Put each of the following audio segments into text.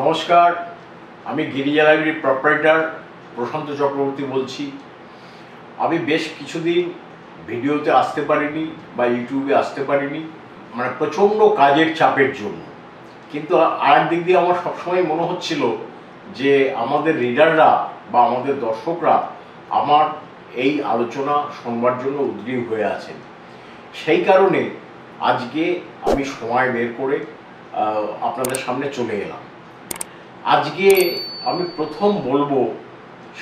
নমস্কার, আমি গিরিজা লাইব্রেরির প্রপারেটর প্রশান্ত চক্রবর্তী বলছি। আমি বেশ কিছুদিন ভিডিওতে আসতে পারিনি বা ইউটিউবে আসতে পারিনি, মানে প্রচণ্ড কাজের চাপের জন্য। কিন্তু আরেক দিক দিয়ে আমার সবসময় মনে হচ্ছিল যে আমাদের রিডাররা বা আমাদের দর্শকরা আমার এই আলোচনা শোনবার জন্য উদ্গ্রীব হয়ে আছেন। সেই কারণে আজকে আমি সময় বের করে আপনাদের সামনে চলে এলাম। আজকে আমি প্রথম বলবো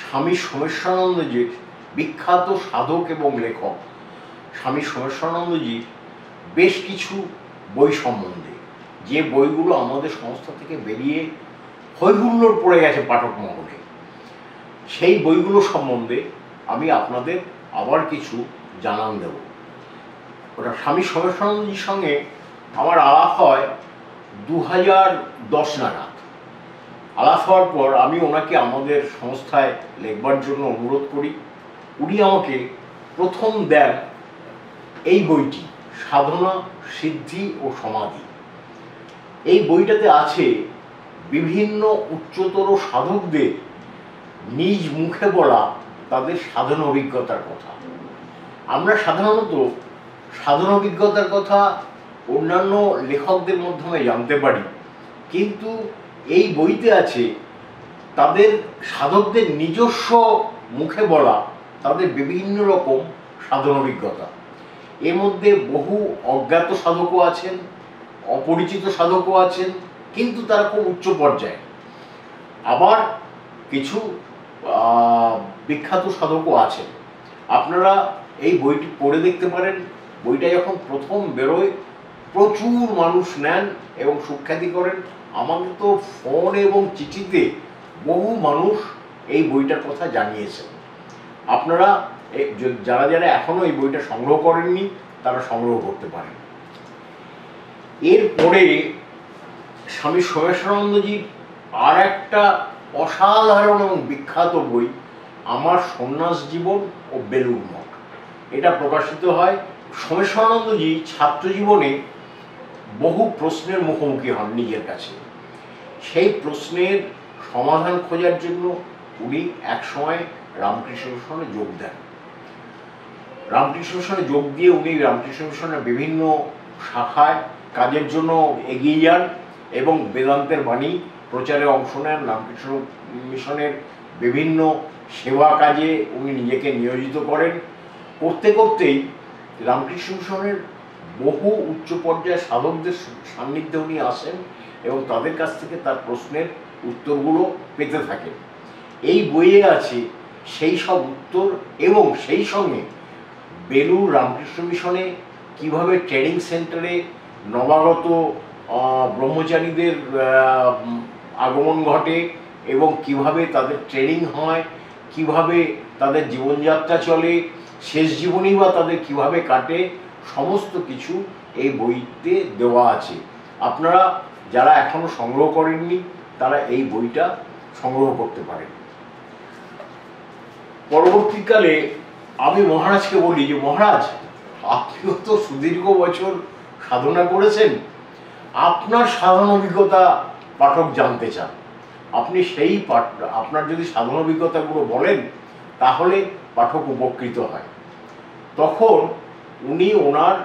স্বামী সোমেশ্বরানন্দজির বিখ্যাত সাধক এবং লেখক স্বামী সোমেশ্বরানন্দজির বেশ কিছু বই সম্বন্ধে, যে বইগুলো আমাদের সংস্থা থেকে বেরিয়ে হৈহুল্লোড় পড়ে গেছে পাঠক মহলে। সেই বইগুলো সম্বন্ধে আমি আপনাদের আবার কিছু জানান দেব। ওটা স্বামী সোমেশ্বরানন্দজির সঙ্গে আমার আলাপ হয় 2010 নাগাদ। আলাপ হওয়ার পর আমি ওনাকে আমাদের সংস্থায় লেখবার জন্য অনুরোধ করি। উনি আমাকে প্রথম দেন এই বইটি, সাধনা, সিদ্ধি ও সমাধি। এই বইটাতে আছে বিভিন্ন উচ্চতর সাধকদের নিজ মুখে বলা তাদের সাধন অভিজ্ঞতার কথা। আমরা সাধারণত সাধন অভিজ্ঞতার কথা অন্যান্য লেখকদের মাধ্যমে জানতে পারি, কিন্তু এই বইতে আছে তাদের সাধকদের নিজস্ব মুখে বলা তাদের বিভিন্ন রকম সাধন অভিজ্ঞতা। এর মধ্যে বহু অজ্ঞাত সাধকও আছেন, অপরিচিত সাধকও আছেন, কিন্তু তারা খুব উচ্চ পর্যায়ে। আবার কিছু বিখ্যাত সাধকও আছেন। আপনারা এই বইটি পড়ে দেখতে পারেন। বইটা যখন প্রথম বেরোয় প্রচুর মানুষ নেন এবং সুখ্যাতি করেন। আমাকে তো ফোন এবং চিঠিতে বহু মানুষ এই বইটার কথা জানিয়েছেন। আপনারা যারা যারা এখনও এই বইটা সংগ্রহ করেননি তারা সংগ্রহ করতে পারেন। এরপরে স্বামী সোমেশ্বরানন্দজির আর একটা অসাধারণ এবং বিখ্যাত বই, আমার সন্ন্যাস জীবন ও বেলুড় মঠ। এটা প্রকাশিত হয়। সোমেশ্বরানন্দজি ছাত্র জীবনে বহু প্রশ্নের মুখোমুখি হন নিজের কাছে। সেই প্রশ্নের সমাধান খোঁজার জন্য উনি একসময় রামকৃষ্ণ মিশনে যোগ দেন। রামকৃষ্ণ মিশনে যোগ দিয়ে উনি রামকৃষ্ণ মিশনের বিভিন্ন শাখায় কাজের জন্য এগিয়ে যান এবং বেদান্তের বাণী প্রচারে অংশ নেন। রামকৃষ্ণ মিশনের বিভিন্ন সেবা কাজে উনি নিজেকে নিয়োজিত করেন। করতে করতেই রামকৃষ্ণ মিশনের বহু উচ্চ পর্যায়ের সাধকদের সান্নিধ্যে উনি আসেন এবং তাদের কাছ থেকে তার প্রশ্নের উত্তরগুলো পেতে থাকেন। এই বইয়ে আছে সেই সব উত্তর এবং সেই সঙ্গে বেলুড় রামকৃষ্ণ মিশনে কীভাবে ট্রেনিং সেন্টারে নবাগত ব্রহ্মচারীদের আগমন ঘটে এবং কিভাবে তাদের ট্রেনিং হয়, কিভাবে তাদের জীবনযাত্রা চলে, শেষ জীবনই বা তাদের কিভাবে কাটে, সমস্ত কিছু এই বইতে দেওয়া আছে। আপনারা যারা এখনো সংগ্রহ করেননি তারা এই বইটা সংগ্রহ করতে পারেন। পরবর্তীকালে আমি মহারাজকে বলি যে মহারাজ, আপনিও তো সুদীর্ঘ বছর সাধনা করেছেন, আপনার সাধন অভিজ্ঞতা পাঠক জানতে চান। আপনি সেই আপনার যদি সাধন অভিজ্ঞতাগুলো বলেন তাহলে পাঠক উপকৃত হয়। তখন উনি ওনার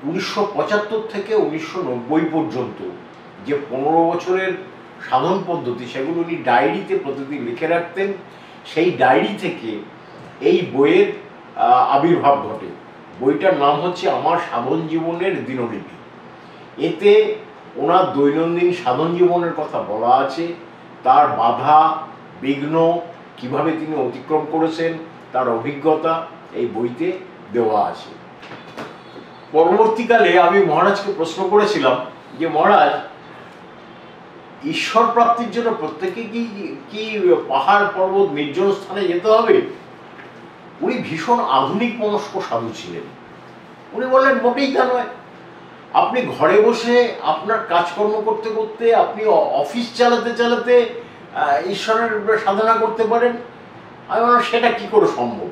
1975 থেকে 1990 পর্যন্ত যে 15 বছরের সাধন পদ্ধতি সেগুলো উনি ডায়েরিতে প্রতিদিন লিখে রাখতেন। সেই ডায়েরি থেকে এই বইয়ের আবির্ভাব ঘটে। বইটার নাম হচ্ছে আমার সাধন জীবনের দিনলিপি। এতে ওনার দৈনন্দিন সাধন জীবনের কথা বলা আছে, তার বাধা বিঘ্ন কিভাবে তিনি অতিক্রম করেছেন তার অভিজ্ঞতা এই বইতে দেওয়া আছে। পরবর্তীকালে আমি মহারাজকে প্রশ্ন করেছিলাম যে মহারাজ, ঈশ্বর প্রাপ্তির জন্য প্রত্যেকে কি পাহাড় পর্বত নির্জন স্থানে যেতে হবে? উনি ভীষণ আধুনিক মনস্ক সাধু ছিলেন। উনি বললেন মোটেই তা নয়। আপনি ঘরে বসে আপনার কাজকর্ম করতে করতে, আপনি অফিস চালাতে চালাতে ঈশ্বরের সাধনা করতে পারেন। আমি বললাম সেটা কি করে সম্ভব?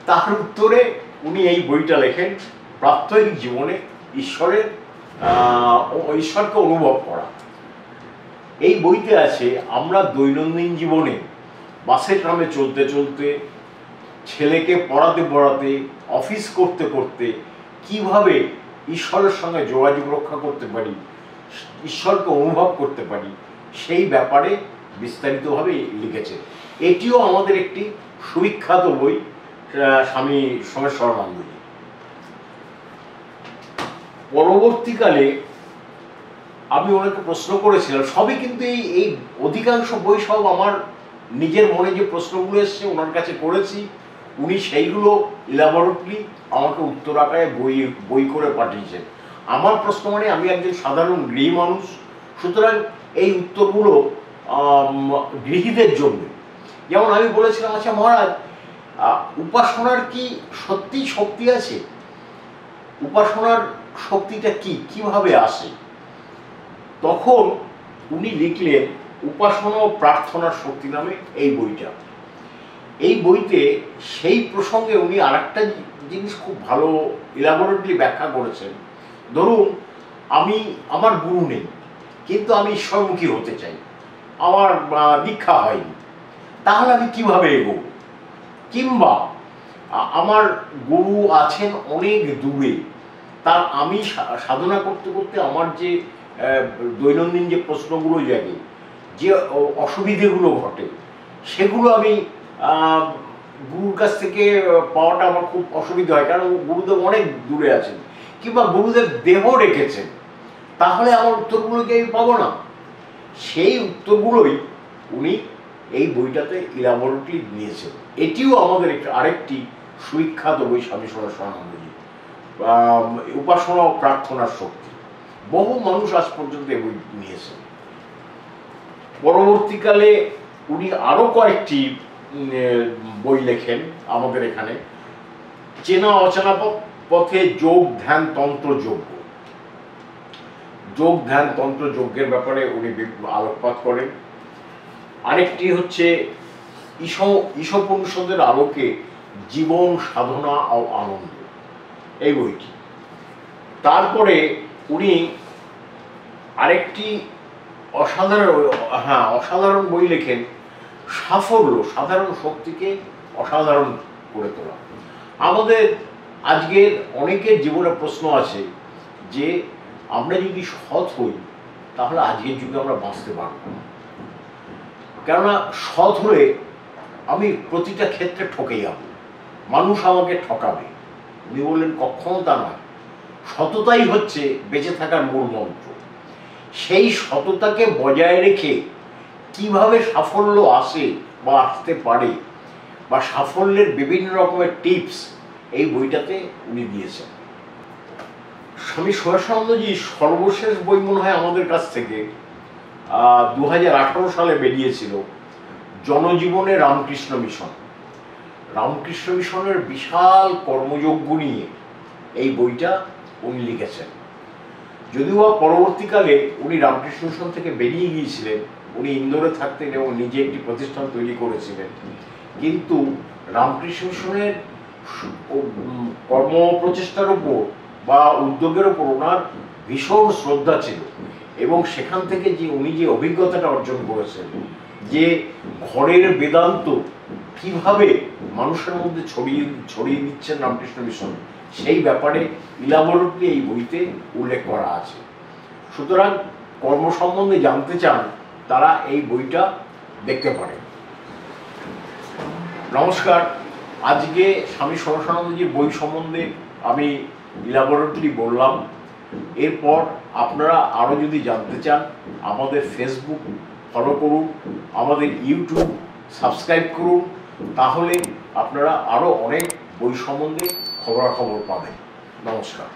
তার উত্তরে উনি এই বইটা লেখেন, প্রাত্যহিক জীবনে ঈশ্বরকে অনুভব করা। এই বইতে আছে আমরা দৈনন্দিন জীবনে বাসে ট্রামে চলতে চলতে, ছেলেকে পড়াতে পড়াতে, অফিস করতে করতে কিভাবে ঈশ্বরের সঙ্গে যোগাযোগ রক্ষা করতে পারি, ঈশ্বরকে অনুভব করতে পারি, সেই ব্যাপারে বিস্তারিতভাবে লিখেছে। এটিও আমাদের একটি সুবিখ্যাত বই, স্বামী সোমেশ্বরানন্দজি। পরবর্তীকালে আমি ওনাকে প্রশ্ন করেছিলাম, সবই কিন্তু এই অধিকাংশ বই সব আমার নিজের মনে যে প্রশ্নগুলো এসছে ওনার কাছে করেছি, উনি সেইগুলো ইলাবরেটলি আমাকে উত্তর আকারে বই করে পাঠিয়েছেন। আমার প্রশ্ন মানে আমি একজন সাধারণ গৃহী মানুষ, সুতরাং এই উত্তরগুলো গৃহীদের জন্য। যেমন আমি বলেছিলাম, আচ্ছা মহারাজ, উপাসনার কি সত্যি শক্তি আছে? উপাসনার শক্তিটা কি, কিভাবে আসে? তখন উনি লিখলেন উপাসনা ও প্রার্থনার শক্তি নামে এই বইটা। এই বইতে সেই প্রসঙ্গে উনি আরেকটা জিনিস খুব ভালো ইলাবোরেটলি ব্যাখ্যা করেছেন। ধরুন আমার গুরু নেই, কিন্তু আমি ঈশ্বরমুখী হতে চাই, আমার দীক্ষা হয়নি, তাহলে আমি কিভাবে এগোবো? কিংবা আমার গুরু আছেন অনেক দূরে, তা আমি সাধনা করতে করতে আমার যে দৈনন্দিন যে প্রশ্নগুলো জাগে, যে অসুবিধেগুলো ঘটে, সেগুলো আমি গুরুর কাছ থেকে পাওয়াটা আমার খুব অসুবিধা হয়, কারণ গুরুদেব অনেক দূরে আছেন, কিংবা গুরুদেব দেহ রেখেছেন, তাহলে আমার উত্তরগুলোকে আমি পাবো না। সেই উত্তরগুলোই উনি এই বইটাতে ইলাবোরেটলি দিয়েছেন। এটিও আমাদের আরেকটি সুবিখ্যাত বই, স্বামী সোমেশ্বরানন্দজি, উপাসনা ও প্রার্থনার শক্তি। বহু মানুষ আজ পর্যন্ত এই বই নিয়েছেন। পরবর্তীকালে উনি আরও কয়েকটি বই লেখেন আমাদের এখানে। চেনা অচেনা পথে যোগ ধ্যান তন্ত্র যজ্ঞ, যোগ ধ্যান তন্ত্র যজ্ঞের ব্যাপারে উনি আলোকপাত করেন। আরেকটি হচ্ছে ঈশোপনিষদের আলোকে জীবন সাধনা ও আনন্দ, এই বইটি। তারপরে উনি আরেকটি অসাধারণ বই লেখেন, সাফল্য, সাধারণ শক্তিকে অসাধারণ করে তোলা। আমাদের আজকের অনেকের জীবনে প্রশ্ন আছে যে আমরা যদি সৎ হই তাহলে আজকের যুগে আমরা বাঁচতে পারব না, কেননা সৎ হলে আমি প্রতিটা ক্ষেত্রে ঠকে যাব, মানুষ আমাকে ঠকাবে। উনি বললেন কখনো তা নয়, সততাই হচ্ছে বেঁচে থাকার মূল মন্ত্র। সেই সততাকে বজায় রেখে কিভাবে সাফল্য আসে বা আসতে পারে, বা সাফল্যের বিভিন্ন রকমের টিপস এই বইটাতে উনি দিয়েছেন। স্বামী সোমেশ্বরানন্দজি সর্বশেষ বই মনে হয় আমাদের কাছ থেকে 2018 সালে বেরিয়েছিল, জনজীবনে রামকৃষ্ণ মিশন। রামকৃষ্ণ মিশনের বিশাল কর্মযজ্ঞ নিয়ে এই বইটা উনি লিখেছেন। যদিও পরবর্তীকালে উনি রামকৃষ্ণ মিশন থেকে বেরিয়ে গিয়েছিলেন, উনি ইন্দোরে থাকতেন এবং নিজে একটি প্রতিষ্ঠান তৈরি করেছিলেন, কিন্তু রামকৃষ্ণ মিশনের কর্মপ্রচেষ্টার উপর বা উদ্যোগের উপর ওনার ভীষণ শ্রদ্ধা ছিল, এবং সেখান থেকে যে উনি যে অভিজ্ঞতাটা অর্জন করেছেন, যে ঘরের বেদান্ত কিভাবে মানুষের মধ্যে ছড়িয়ে দিচ্ছেন রামকৃষ্ণ মিশন, সেই ব্যাপারে ইলাবোরেটলি এই বইতে উল্লেখ করা আছে। সুতরাং কর্ম সম্বন্ধে জানতে চান তারা এই বইটা দেখতে পারেন। নমস্কার, আজকে স্বামী সোমেশ্বরানন্দজির বই সম্বন্ধে আমি ইলাবোরেটলি বললাম। এরপর আপনারা আরও যদি জানতে চান আমাদের ফেসবুক ফলো করুন, আমাদের ইউটিউব সাবস্ক্রাইব করুন, তাহলে আপনারা আরও অনেক বই সম্বন্ধে খবরাখবর পাবেন। নমস্কার।